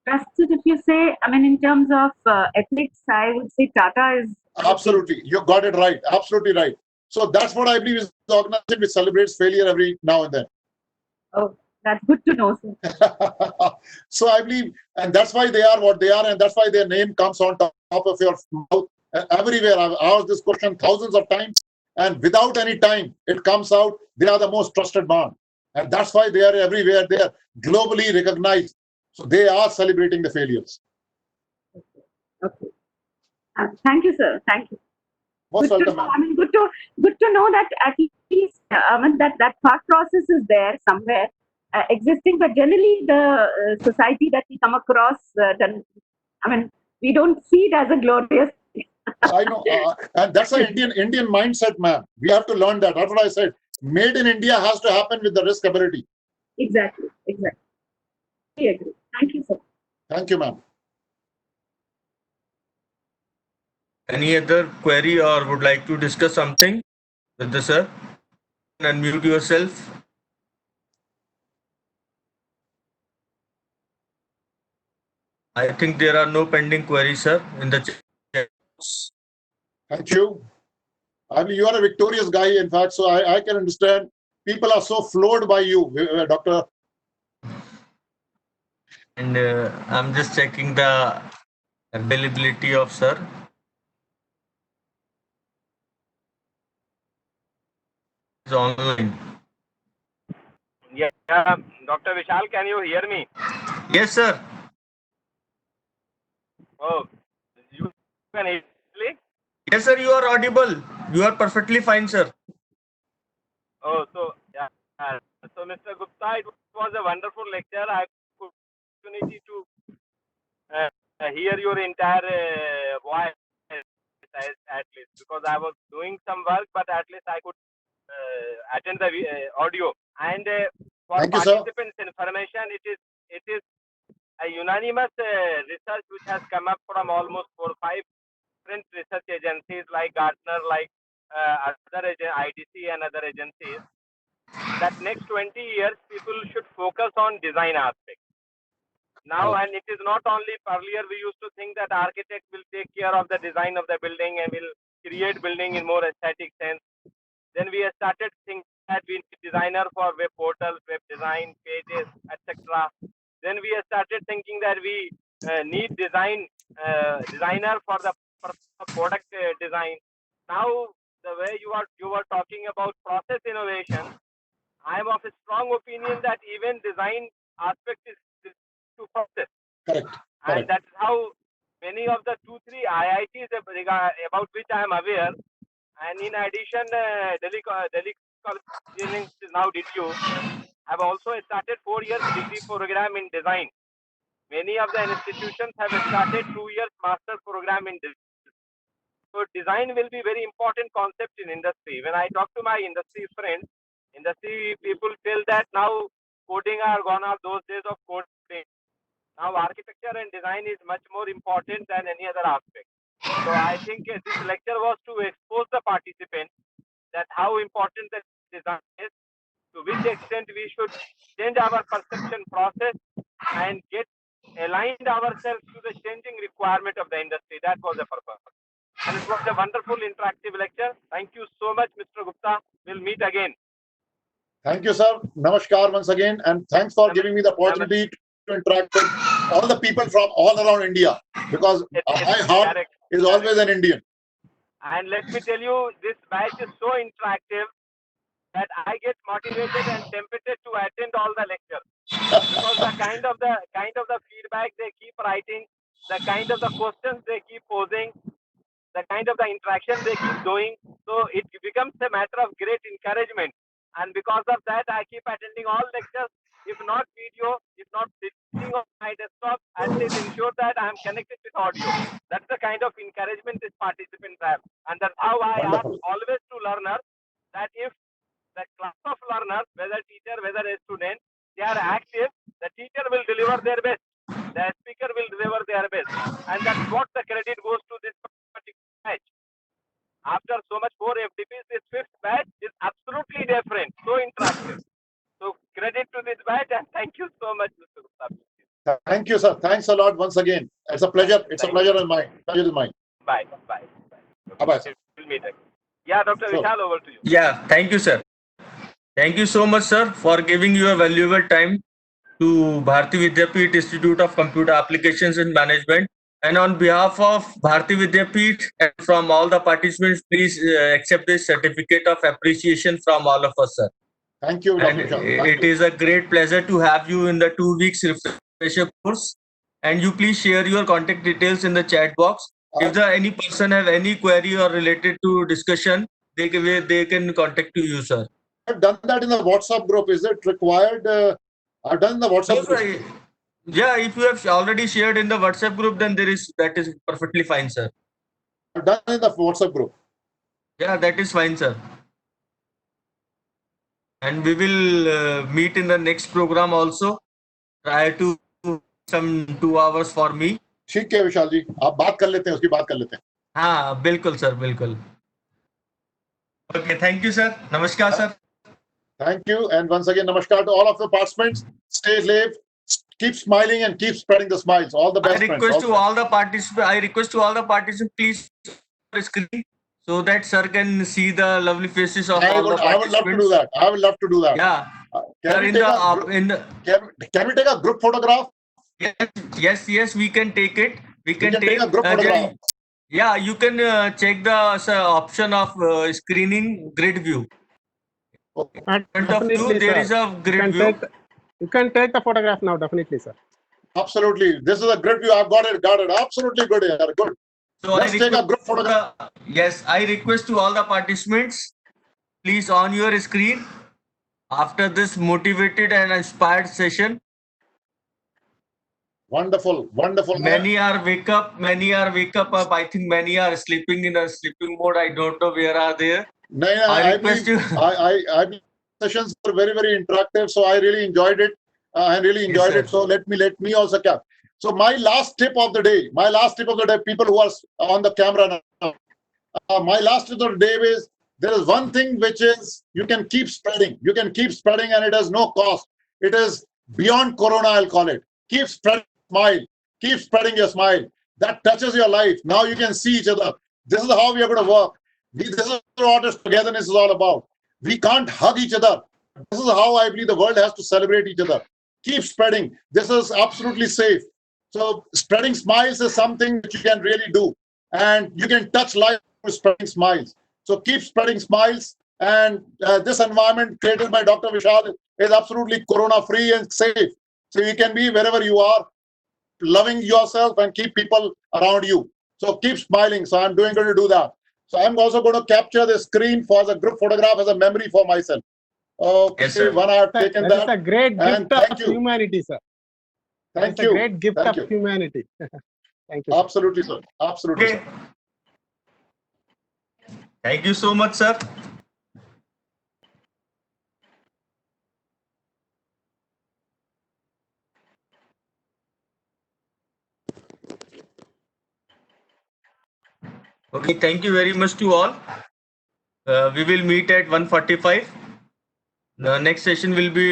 Trusted, if you say, I mean, in terms of ethics, I would say Tata is. Absolutely. You got it right. Absolutely right. So that's what I believe is the organization which celebrates failure every now and then. Oh, that's good to know, sir. So I believe, and that's why they are what they are, and that's why their name comes on top of your mouth everywhere. I've asked this question thousands of times, and without any time, it comes out. They are the most trusted man, and that's why they are everywhere. They are globally recognized. So they are celebrating the failures. Okay. Thank you, sir. Thank you. Most Good to welcome, know. ma'am. I mean, good to know that at least that thought process is there somewhere existing. But generally, the society that we come across, I mean, we don't see it as a glorious. I know, and that's an Indian mindset, ma'am. We have to learn that. That's what I said. Made in India has to happen with the risk ability. Exactly. I agree. Thank you, sir. Thank you, ma'am. Any other query or would like to discuss something with the sir? Unmute yourself. I think there are no pending queries, sir, in the chat. Thank you. I mean, you are a victorious guy, in fact, so I can understand. People are so floored by you, Doctor. And I'm just checking the availability of sir. Is online. Yeah, Dr. Vishal, can you hear me? Yes, sir. Oh, you can hear me? Yes, sir. You are audible. You are perfectly fine, sir. Oh, so yeah. So, Mr. Gupta, it was a wonderful lecture. I had the opportunity to hear your entire voice at least, because I was doing some work, but at least I could attend the audio. And for Thank you, sir. participants' information, it is a unanimous research which has come up from almost 4 or 5 different research agencies like Gartner, like other IDC and other agencies, that next 20 years people should focus on design aspect. Now, and it is not only, earlier we used to think that architect will take care of the design of the building and will create building in more aesthetic sense. Then we have started thinking that we need designer for web portals, web design, pages, etc. Then we have started thinking that we need designer for the product design. Now, the way you were talking about process innovation, I am of a strong opinion that even design aspect is to process. Correct. And that's how many of the 2-3 IITs about which I am aware. And in addition, Delhi College of Engineering is now DTU. Have also started 4 years degree program in design. Many of the institutions have started 2 years master program in design. So design will be very important concept in industry. When I talk to my industry friends, industry people tell that now coding are gone off those days of coding. Now architecture and design is much more important than any other aspect. So I think this lecture was to expose the participants that how important the design is, to which extent we should change our perception process and get aligned ourselves to the changing requirement of the industry. That was the purpose. And it was a wonderful interactive lecture. Thank you so much, Mr. Gupta. We'll meet again. Thank you, sir. Namaskar once again, and thanks for giving me the opportunity to interact with all the people from all around India, because my heart Correct. is always an Indian. And let me tell you, this batch is so interactive that I get motivated and tempted to attend all the lectures, because the kind of the feedback they keep writing, the kind of the questions they keep posing, the kind of the interaction they keep doing, so it becomes a matter of great encouragement. And because of that, I keep attending all lectures. If not video, if not sitting on my desktop, at least ensure that I am connected with audio. That's the kind of encouragement these participants have. And that's how I ask Wonderful. always to learners that if the class of learners, whether teacher, whether a student, they are active, the teacher will deliver their best. The speaker will deliver their best. And that's what the credit goes to this particular batch. After so much 4 FDPs, this 5th batch is absolutely different, so interactive. So credit to this batch, and thank you so much, Mr. Gupta. Thank you, sir. Thanks a lot once again. It's a pleasure. It's a pleasure of mine. Pleasure is mine. Bye. Bye. Bye-bye, sir. We'll meet again. Yeah, Dr. Sure. Vishal, over to you. Yeah, thank you, sir. Thank you so much, sir, for giving your valuable time to Bharati Vidyapeeth Institute of Computer Applications and Management. And on behalf of Bharati Vidyapeeth and from all the participants, please accept this certificate of appreciation from all of us, sir. Thank you, And Dr. Vishal. Thank it you. is a great pleasure to have you in the 2 weeks refresher course. And you please share your contact details in the chat box. If any person have any query or related to discussion, they can contact you, sir. I've done that in the WhatsApp group. Is it required? I've done in the WhatsApp group. Yeah, if you have already shared in the WhatsApp group, then that is perfectly fine, sir. I've done in the WhatsApp group. Yeah, that is fine, sir. And we will meet in the next program also. Try to some 2 hours for me. ठीक है विशाल जी, आप बात कर लेते हैं, उसकी बात कर लेते हैं. हाँ, बिल्कुल सर, बिल्कुल. Okay, thank you, sir. Namaskar, sir. Thank you, and once again, namaskar to all of the participants. Stay safe, keep smiling, and keep spreading the smiles. All the best. I request to all the participants, please screen so that sir can see the lovely faces of all the participants. I would love to do that. I would love to do that. Yeah. Can we take a group photograph? Yes, we can take it. We can take a group photograph. Yeah, you can check the option of screening grid view. Okay. In front of you, there is a grid view. You can take the photograph now, definitely, sir. Absolutely. This is a grid view. I've got it. Absolutely good. Good. So let's take a group photograph. Yes, I request to all the participants, please on your screen after this motivated and inspired session. Wonderful. Many are wake up. I think many are sleeping in a sleeping mode. I don't know where are they. I request you. Sessions were very, very interactive, so I really enjoyed it. So let me also cap. So my last tip of the day, people who are on the camera now, my last tip of the day is, there is one thing which is you can keep spreading. And it has no cost. It is beyond Corona, I'll call it. Keep spreading smile. Keep spreading your smile. That touches your life. Now you can see each other. This is how we are going to work. This is what togetherness is all about. We can't hug each other. This is how I believe the world has to celebrate each other. Keep spreading. This is absolutely safe. So spreading smiles is something that you can really do, and you can touch life with spreading smiles. So keep spreading smiles, and this environment created by Dr. Vishal is absolutely corona-free and safe. So you can be wherever you are, loving yourself and keep people around you. So keep smiling. So I'm going to do that. So I'm also going to capture the screen for the group photograph as a memory for myself. Okay, Yes, sir. when I have taken That is that, a great and gift thank of you. humanity, sir. Thank It's a you. great gift Thank of you. humanity. Thank you, sir. Absolutely, sir. Absolutely, Okay. sir. Thank you so much, sir. Okay, thank you very much to all. We will meet at 1:45. The next session will be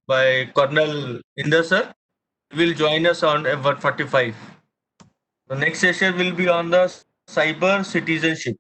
by Colonel Inder sir. He will join us on 1:45. The next session will be on the cyber citizenship.